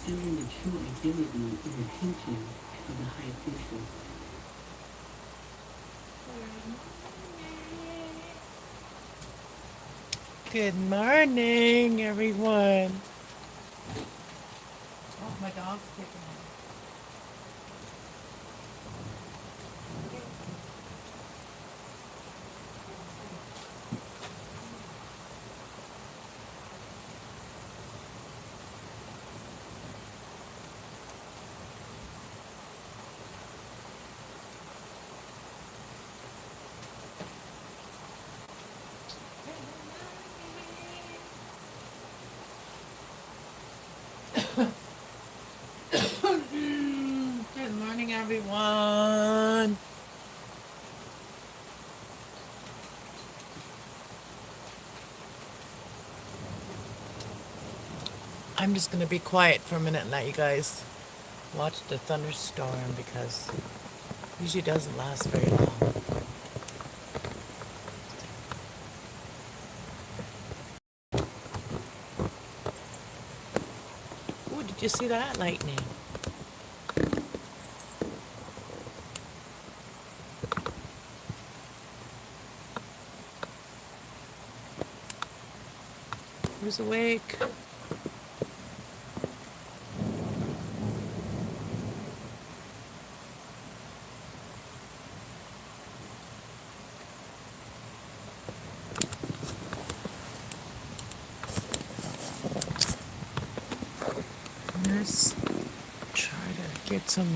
feeling the true identity and intention of the high priestess. Good morning, everyone. Oh, my dog's kicking me. Good morning, everyone. I'm just going to be quiet for a minute and let you guys watch the thunderstorm because it usually doesn't last very long. Ooh, did you see that lightning? Who's awake? Let's try to get some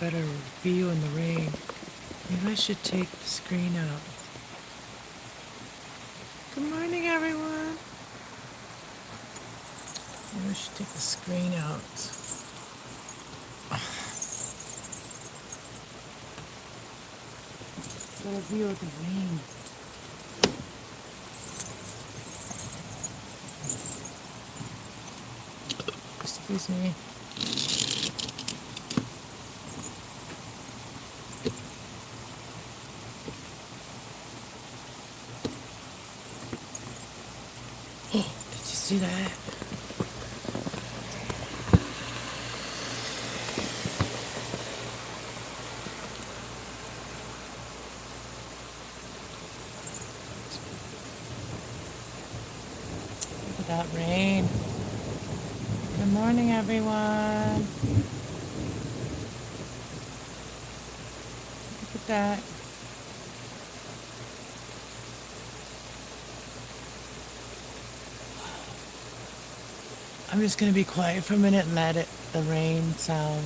better view in the rain. Maybe I should take the screen out. Good morning, everyone. Maybe I should take the screen out. Get a view of the rain. Excuse me. Oh, did you see that? Look at that rain. Good morning, everyone. Look at that. I'm just going to be quiet for a minute and let the rain sound.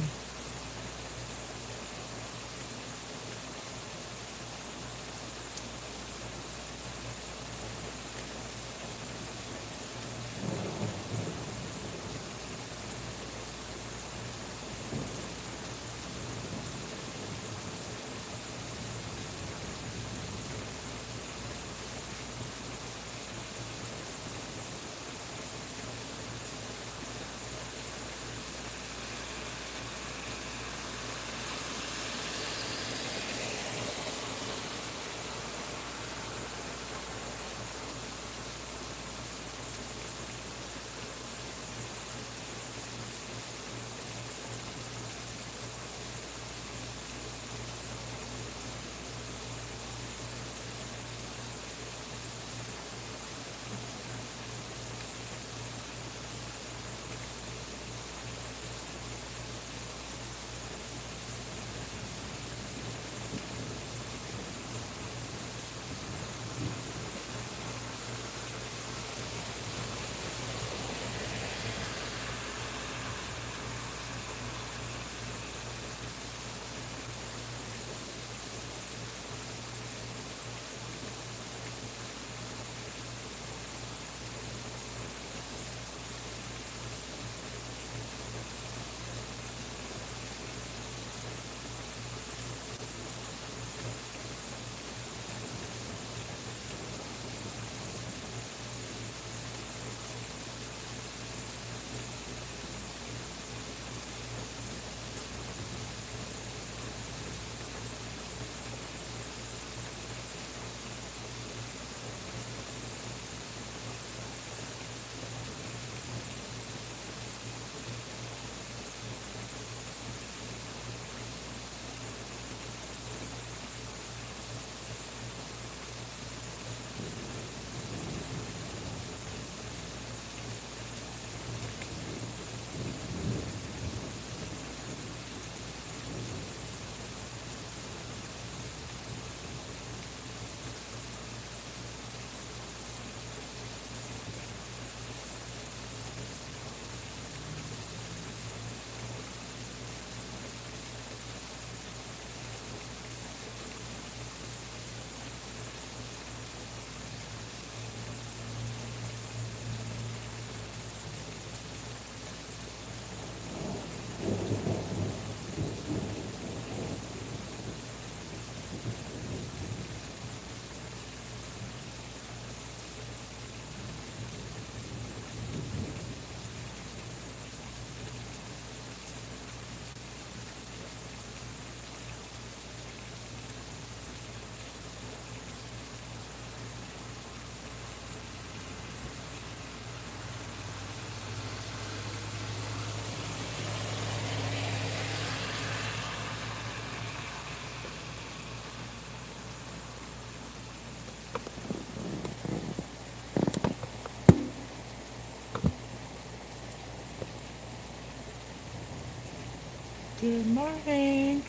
Good morning.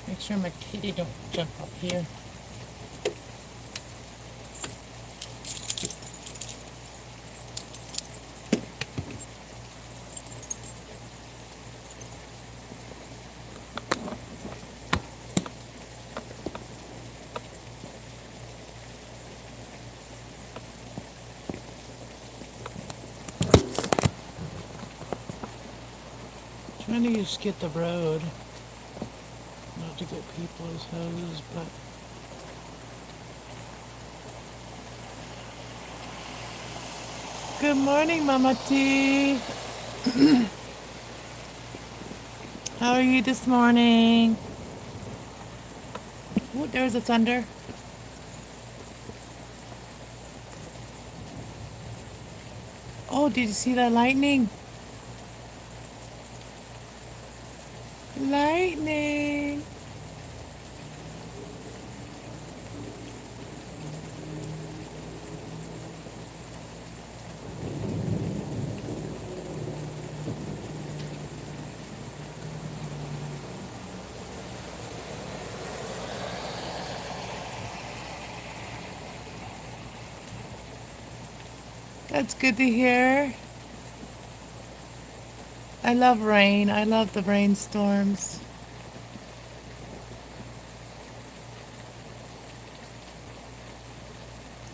Make sure my kitty don't jump up here. Trying to just get the road, not to get people's houses, but good morning, Mama T. How are you this morning? Oh, there's the thunder. Oh, did you see that lightning? Lightning. That's good to hear. I love rain. I love the rainstorms.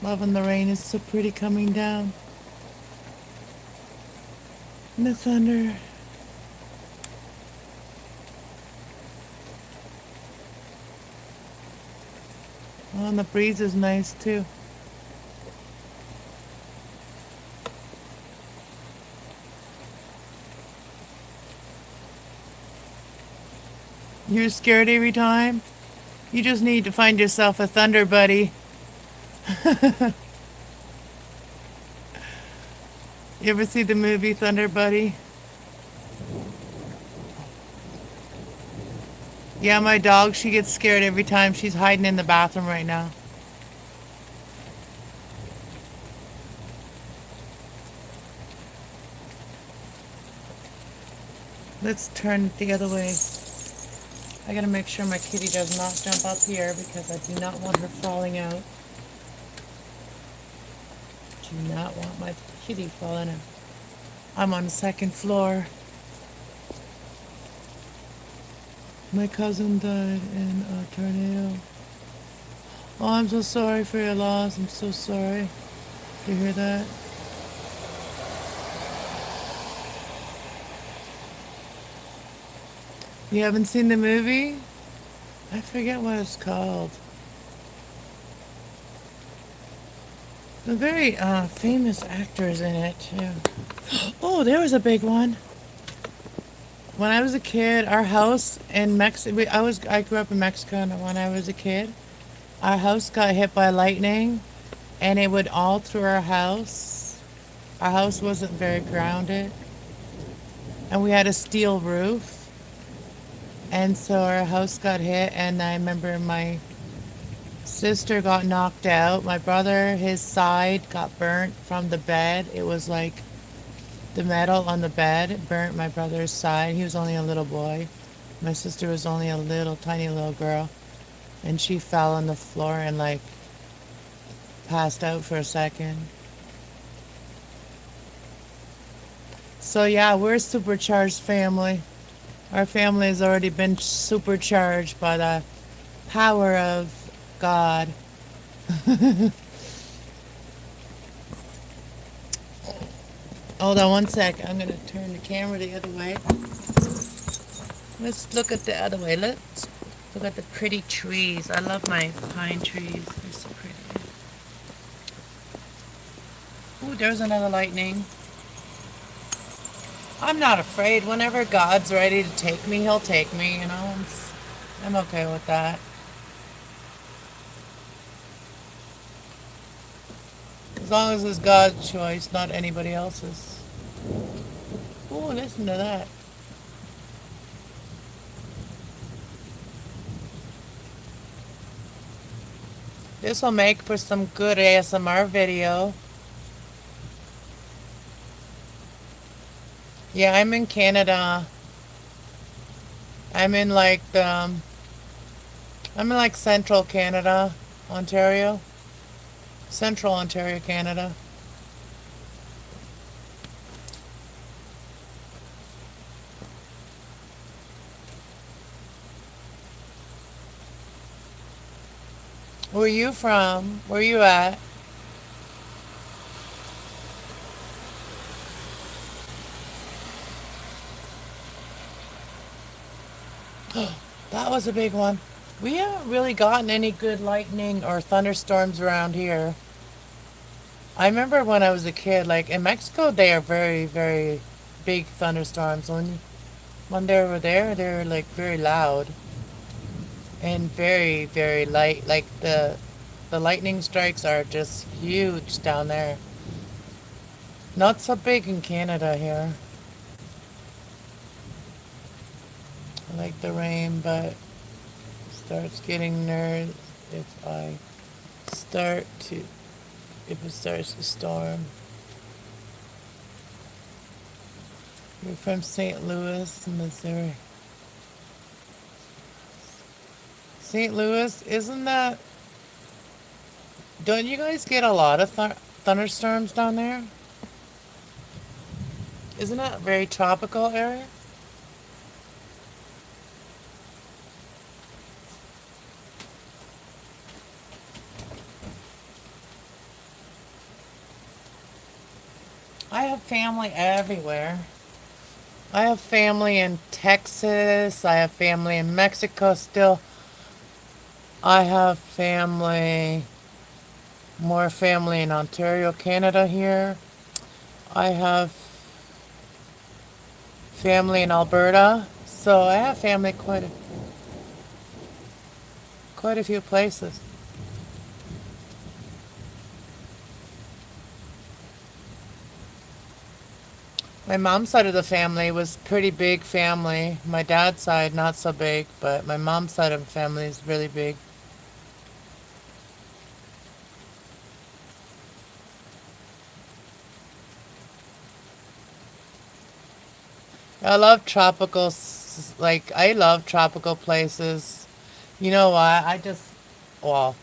Loving the rain. It's so pretty coming down. And the thunder. Oh, and the breeze is nice too. You're scared every time? You just need to find yourself a thunder buddy. You ever see the movie Thunder Buddy? Yeah, my dog, she gets scared every time. She's hiding in the bathroom right now. Let's turn it the other way. I gotta make sure my kitty does not jump up here because I do not want her falling out. Do not want my kitty falling out. I'm on the second floor. My cousin died in a tornado. Oh, I'm so sorry for your loss. I'm so sorry to hear that. You haven't seen the movie? I forget what it's called. The very famous actors in it, too. Oh, there was a big one. When I was a kid, our house in Mexico, I grew up in Mexico, and when I was a kid, our house got hit by lightning, and it would all through our house. Our house wasn't very grounded, and we had a steel roof, and so our house got hit, and I remember my sister got knocked out. My brother, his side got burnt from the bed. It was like the metal on the bed burnt my brother's side. He was only a little boy. My sister was only a little tiny little girl, and she fell on the floor and like passed out for a second. So yeah, we're a supercharged family. Our family has already been supercharged by the power of God. Hold on one sec. I'm going to turn the camera the other way. Let's look at the other way. Let's look at the pretty trees. I love my pine trees. They're so pretty. Oh, there's another lightning. I'm not afraid. Whenever God's ready to take me, he'll take me, you know. I'm okay with that. As long as it's God's choice, not anybody else's. Oh, listen to that. This will make for some good ASMR video. Yeah, I'm in Canada. I'm in like I'm in like central Canada, Ontario. Central Ontario, Canada. Where you from? Where you at? That was a big one. We haven't really gotten any good lightning or thunderstorms around here. I remember when I was a kid, like in Mexico, they are very, very big thunderstorms. When they were there, they were like very loud and very, very light. Like the lightning strikes are just huge down there. Not so big in Canada here. I like the rain, but starts getting nervous if I start to if it starts to storm. We're from St. Louis, Missouri. St. Louis, isn't that? Don't you guys get a lot of thunderstorms down there? Isn't that a very tropical area? I have family everywhere. I have family in Texas. I have family in Mexico still. I have more family in Ontario, Canada here. I have family in Alberta. So I have family quite a few places. My mom's side of the family was pretty big family. My dad's side not so big, but my mom's side of the family is really big. I love tropical places. You know why? Well,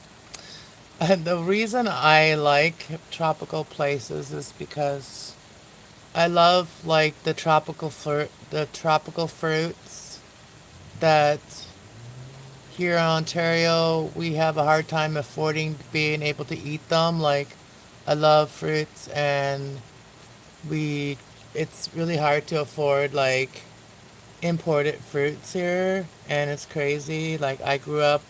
the reason I like tropical places is because I love like the tropical fruits that here in Ontario we have a hard time affording being able to eat them. Like I love fruits and we it's really hard to afford like imported fruits here and it's crazy. Like I grew up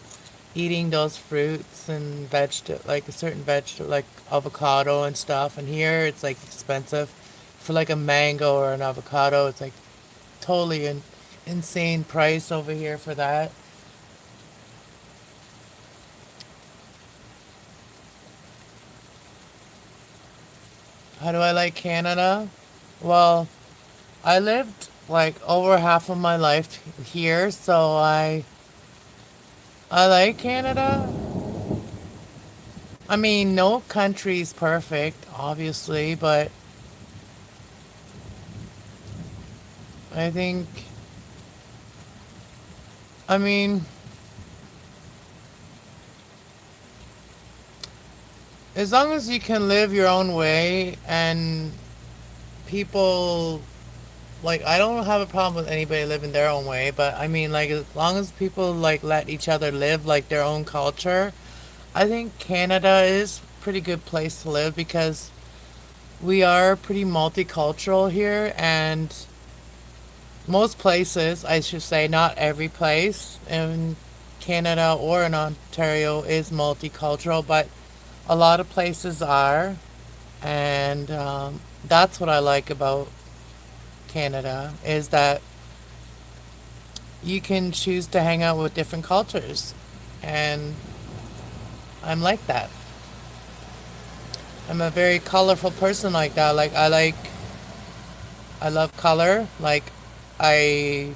eating those fruits and vegetable like a certain vegetable like avocado and stuff and here it's like expensive for like a mango or an avocado. It's like totally an insane price over here for that. How do I like Canada? Well, I lived like over half of my life here, so I like Canada. I mean, no country's perfect, obviously, but I think I mean, as long as you can live your own way and people like I don't have a problem with anybody living their own way, but I mean like as long as people like let each other live like their own culture, I think Canada is a pretty good place to live because we are pretty multicultural here and most places, I should say not every place in Canada or in Ontario is multicultural, but a lot of places are and that's what I like about Canada is that you can choose to hang out with different cultures. And I'm like that. I'm a very colorful person like that. I love color. I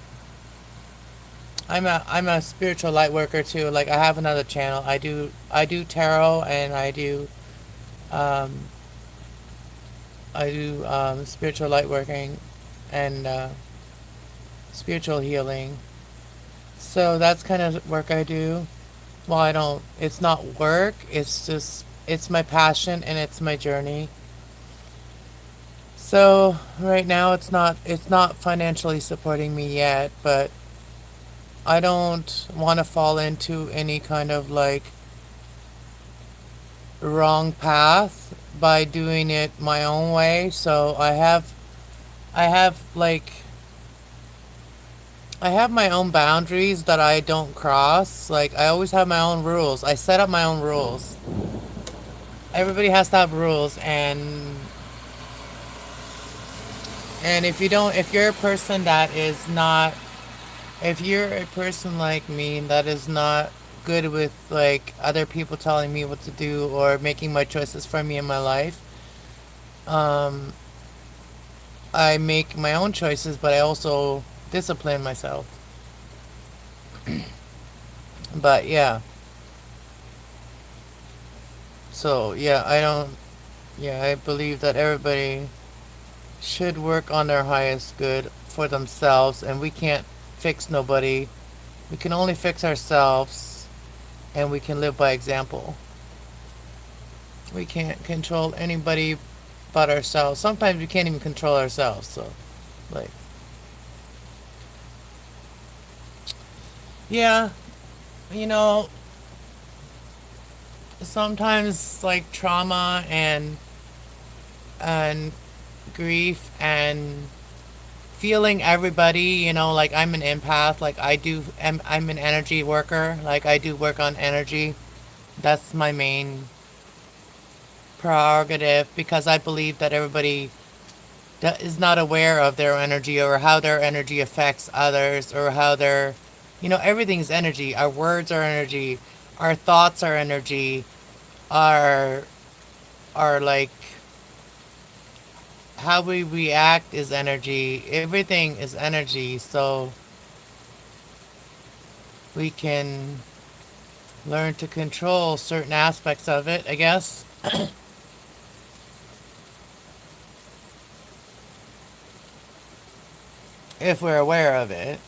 I'm a spiritual light worker too. Like I have another channel. I do tarot and um I do spiritual light working and spiritual healing. So that's kind of work I do. Well, I don't, it's not work, it's just, it's my passion and it's my journey. So right now it's not financially supporting me yet, but I don't want to fall into any kind of like wrong path by doing it my own way. So I have like I have my own boundaries that I don't cross. Like I always have my own rules. I set up my own rules. Everybody has to have rules, and if you're a person that is not, if you're a person like me that is not good with like other people telling me what to do or making my choices for me in my life, um, I make my own choices, but I also discipline myself. But yeah, so yeah, I don't, yeah, I believe that everybody should work on their highest good for themselves, and we can't fix nobody. We can only fix ourselves, and we can live by example. We can't control anybody but ourselves. Sometimes we can't even control ourselves. So, like, yeah, you know, sometimes like trauma and grief and feeling everybody, like I'm an empath, like I'm an energy worker, like I do work on energy. That's my main prerogative because I believe that everybody that is not aware of their energy or how their energy affects others or how their, everything's energy. Our words are energy, our thoughts are energy, our like how we react is energy. Everything is energy. So we can learn to control certain aspects of it, I guess, if we're aware of it.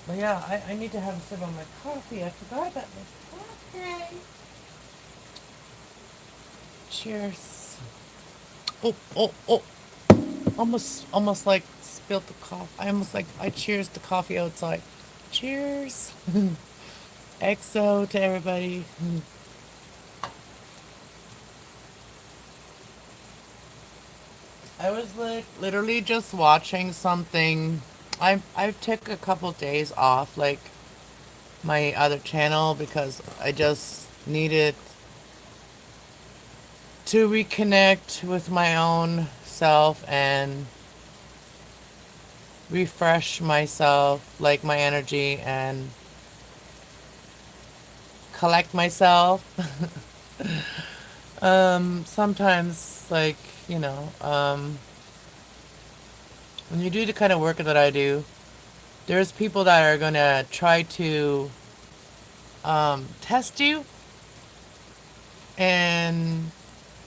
But yeah, I need to have a sip of my coffee. I forgot about my coffee. Cheers. Oh, oh, oh. Almost like spilled the coffee. I cheers the coffee outside. Cheers. XO to everybody. I was like literally just watching something. I've took a couple days off like my other channel because I just needed to reconnect with my own self and refresh myself, like my energy, and collect myself. Sometimes, like, when you do the kind of work that I do, there's people that are gonna try to test you, and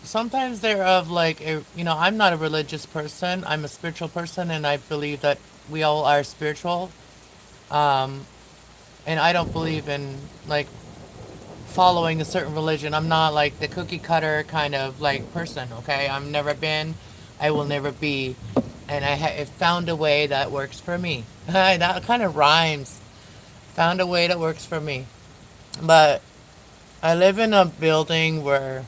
sometimes they're of like I'm not a religious person. I'm a spiritual person, and I believe that we all are spiritual. Um, and I don't believe in like following a certain religion. I'm not like the cookie cutter kind of like person. Okay, I've never been. I will never be. And I found a way that works for me. That kind of rhymes. Found a way that works for me. But I live in a building where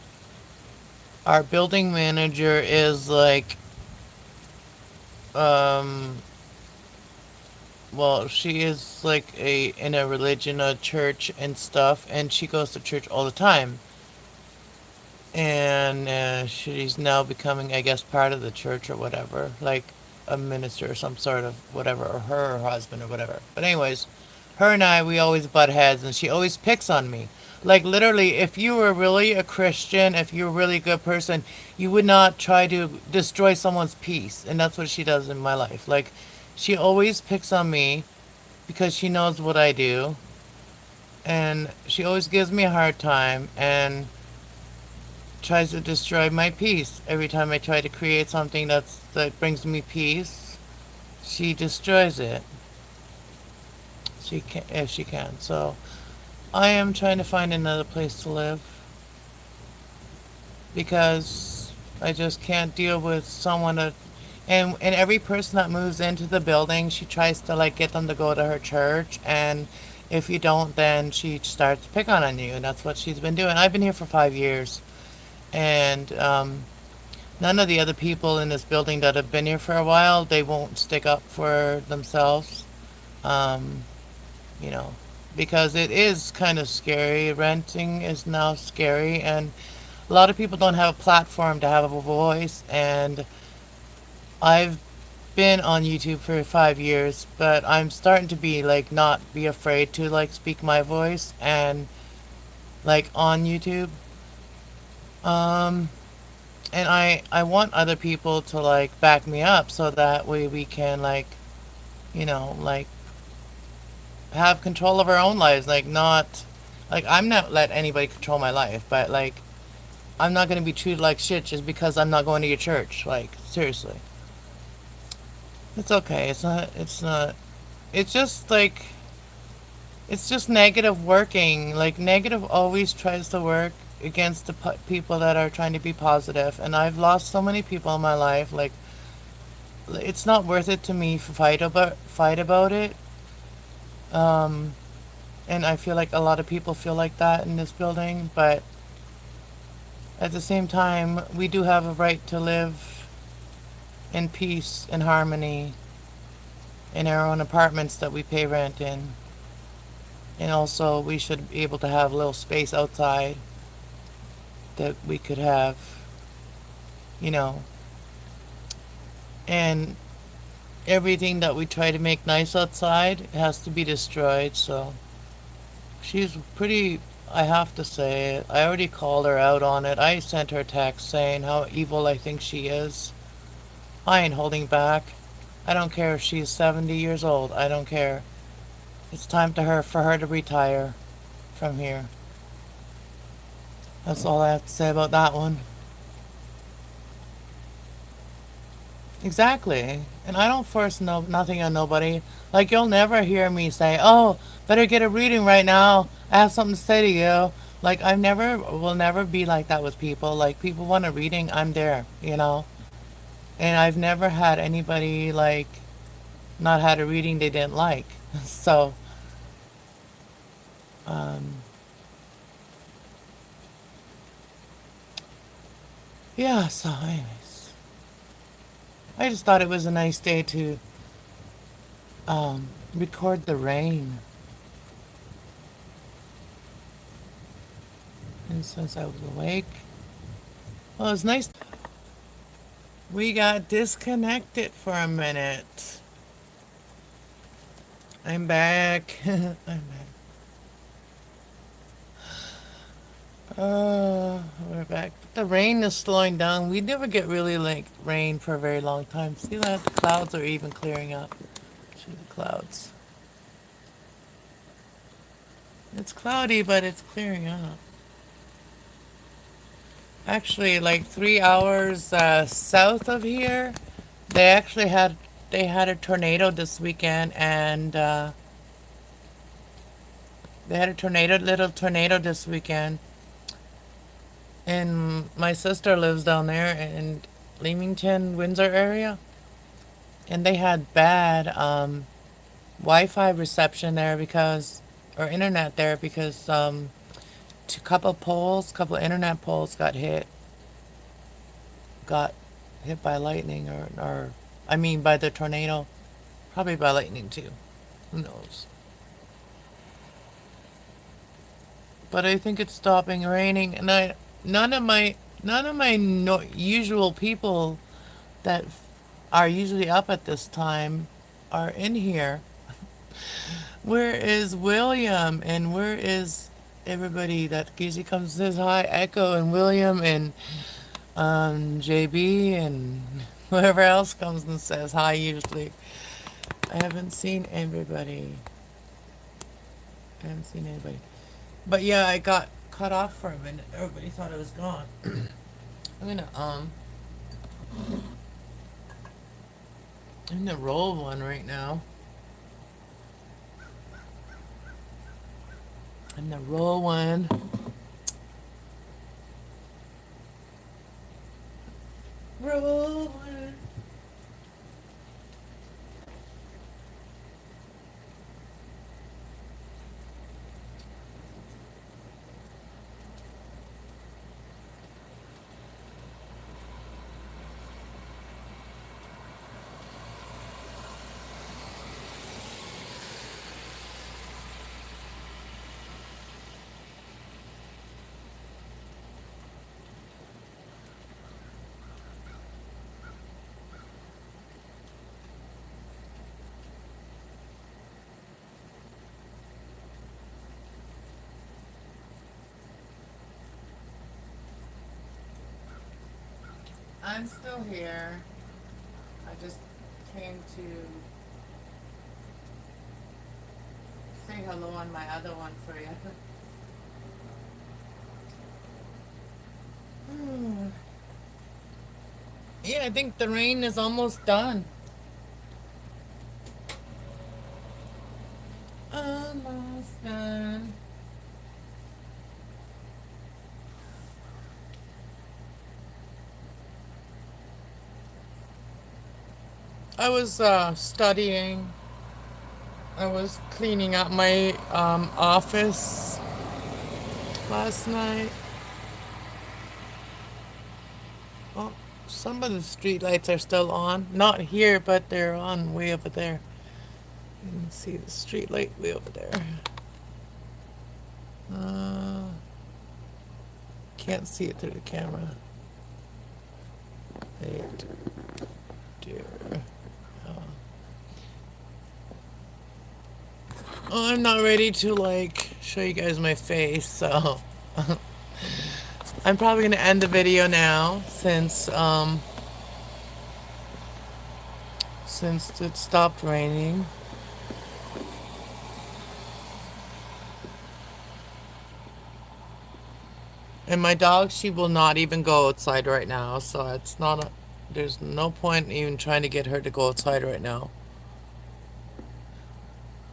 our building manager is like, um, well, she is like in a religion, a church and stuff, and she goes to church all the time. And she's now becoming, I guess, part of the church or whatever, like a minister or some sort of whatever, or her husband or whatever. But anyways, her and I, we always butt heads, and she always picks on me. Like literally, if you were really a Christian, if you're a really good person, you would not try to destroy someone's peace, and that's what she does in my life. Like, she always picks on me because she knows what I do, and she always gives me a hard time, and tries to destroy my peace. Every time I try to create something that brings me peace, she destroys it. She can if she can. So I am trying to find another place to live because I just can't deal with someone that and every person that moves into the building, she tries to like get them to go to her church, and if you don't, then she starts picking on you, and that's what she's been doing. I've been here for 5 years, and none of the other people in this building that have been here for a while, they won't stick up for themselves. Um, you know, because it is kind of scary. Renting is now scary, and a lot of people don't have a platform to have a voice. And I've been on YouTube for 5 years, but I'm starting to be like not be afraid to like speak my voice and like on YouTube. Um, and I want other people to like back me up so that way we can like like have control of our own lives, like not like I'm not let anybody control my life, but like I'm not going to be treated like shit just because I'm not going to your church. Like seriously. It's okay. It's not it's just like it's just negative working. Like negative always tries to work against the people that are trying to be positive, and I've lost so many people in my life. Like it's not worth it to me to fight about it. Um and I feel like a lot of people feel like that in this building, but at the same time, we do have a right to live in peace and harmony in our own apartments that we pay rent in. And also, we should be able to have a little space outside that we could have, you know, and everything that we try to make nice outside has to be destroyed. So she's pretty, I have to say it. I already called her out on it. I sent her a text saying how evil I think she is. I ain't holding back. I don't care if she's 70 years old. I don't care. It's time for her to retire from here. That's all I have to say about that one. Exactly. And I don't force nothing on nobody. Like you'll never hear me say, "Oh, better get a reading right now. I have something to say to you." Like I never will never be like that with people. Like people want a reading, I'm there. And I've never had anybody like not had a reading they didn't like. So, um, yeah, so anyways, I just thought it was a nice day to record the rain. And since I was awake, well, it's nice. We got disconnected for a minute. I'm back. I'm back. We're back. The rain is slowing down. We never get really like rain for a very long time. See that? The clouds are even clearing up. See the clouds. It's cloudy, but it's clearing up. Actually, like 3 hours south of here, they actually had a tornado this weekend, and they had a little tornado this weekend. And my sister lives down there in Leamington, Windsor area, and they had bad Wi-Fi reception there or internet there because couple internet poles got hit by lightning or I mean by the tornado, probably by lightning too. Who knows? But I think it's stopping raining, and none of my usual people that are usually up at this time are in here. Where is William and where is everybody that usually comes and says hi? Echo and William and JB and whoever else comes and says hi usually. I haven't seen everybody. I haven't seen anybody. But yeah, I got cut off for a minute. Everybody thought it was gone. I'm gonna I'm gonna roll one right now. I'm gonna roll one. Roll one. I'm still here. I just came to say hello on my other one for you. Yeah, I think the rain is almost done. Almost done. I was studying. I was cleaning up my office last night. Oh, some of the street lights are still on. Not here, but they're on way over there. You can see the street light way over there. Uh, can't see it through the camera. Wait, dear. Oh, I'm not ready to like show you guys my face, so I'm probably gonna end the video now since it stopped raining. And my dog, she will not even go outside right now, so there's no point even trying to get her to go outside right now.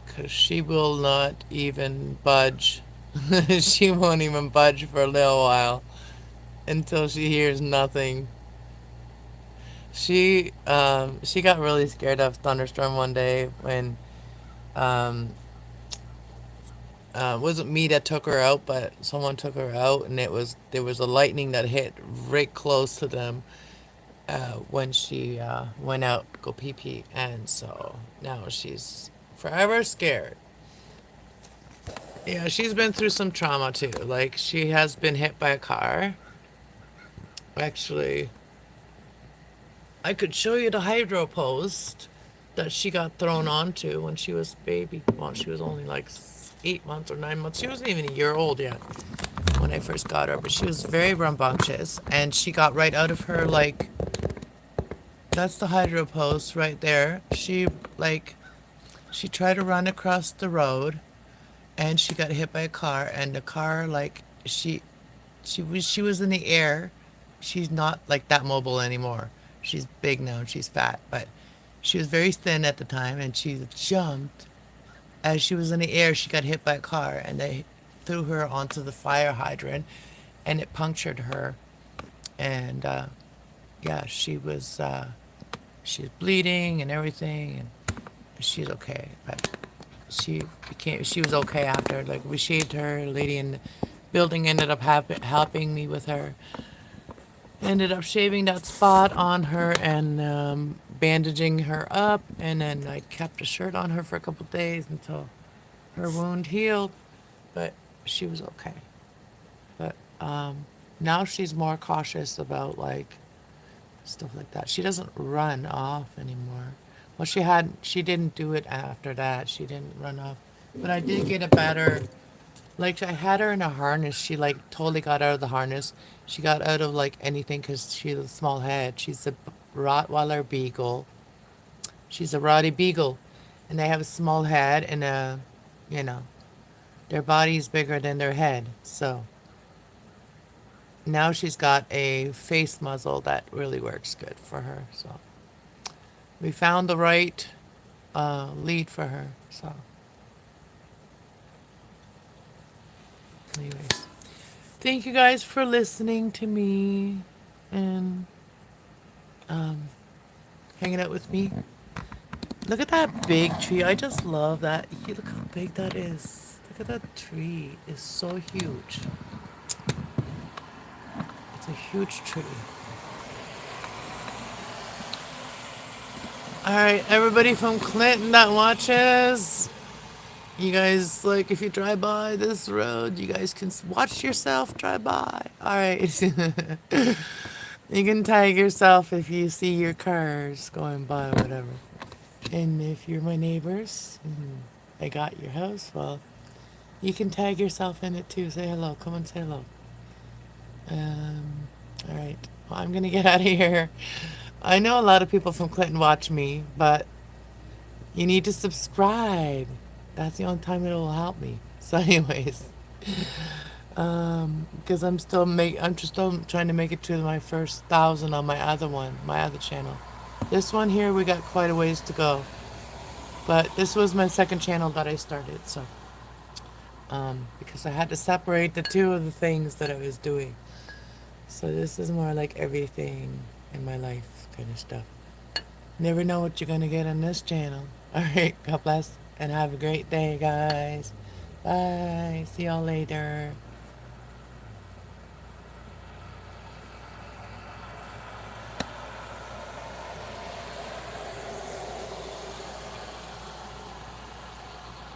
Because she will not even budge. She won't even budge for a little while until she hears nothing. She got really scared of thunderstorm one day when um, wasn't me that took her out, but someone took her out, and there was a lightning that hit right close to them when she went out to go pee pee, and so now she's forever scared. Yeah, she's been through some trauma too. Like she has been hit by a car. Actually, I could show you the hydro post that she got thrown onto when she was a baby. Well, she was only like 8 months or 9 months. She wasn't even a year old yet when I first got her, but she was very rambunctious, and she got right out of her like. That's the hydro post right there. She tried to run across the road, and she got hit by a car, and the car like she was in the air. She's not like that mobile anymore. She's big now and she's fat, but she was very thin at the time, and she jumped. As she was in the air, she got hit by a car, and they threw her onto the fire hydrant, and it punctured her. And yeah, she's bleeding and everything, and she's okay. But she was okay after. Like we shaved her. A lady in the building ended up helping me with her. Ended up shaving that spot on her and bandaging her up, and then I kept a shirt on her for a couple days until her wound healed. But she was okay. But now she's more cautious about like stuff like that. She doesn't run off anymore. Well, she didn't do it after that. She didn't run off. But I did get a better, like I had her in a harness. She like totally got out of the harness. She got out of like anything because she has a small head. She's a Rottweiler Beagle. She's a Rottie Beagle. And they have a small head and you know, their body's bigger than their head. So now she's got a face muzzle that really works good for her. So we found the right lead for her. So, anyways, thank you guys for listening to me and hanging out with me. Look at that big tree. I just love that. Look how big that is. Look at that tree. It's so huge. It's a huge tree. All right, everybody from Clinton that watches, you guys, like, if you drive by this road, you guys can watch yourself drive by. All right. You can tag yourself if you see your cars going by, whatever. And if you're my neighbors and I got your house, well, you can tag yourself in it too. Say hello. Come and say hello. All right. Well, I'm going to get out of here. I know a lot of people from Clinton watch me, but you need to subscribe. That's the only time it will help me. So, anyways, because I'm just still trying to make it to my first 1,000 on my other channel. This one here, we got quite a ways to go. But this was my second channel that I started, so because I had to separate the two of the things that I was doing. So this is more like everything in my life kind of stuff. Never know what you're gonna get on this channel. All right, God bless and have a great day, guys. Bye. See y'all later.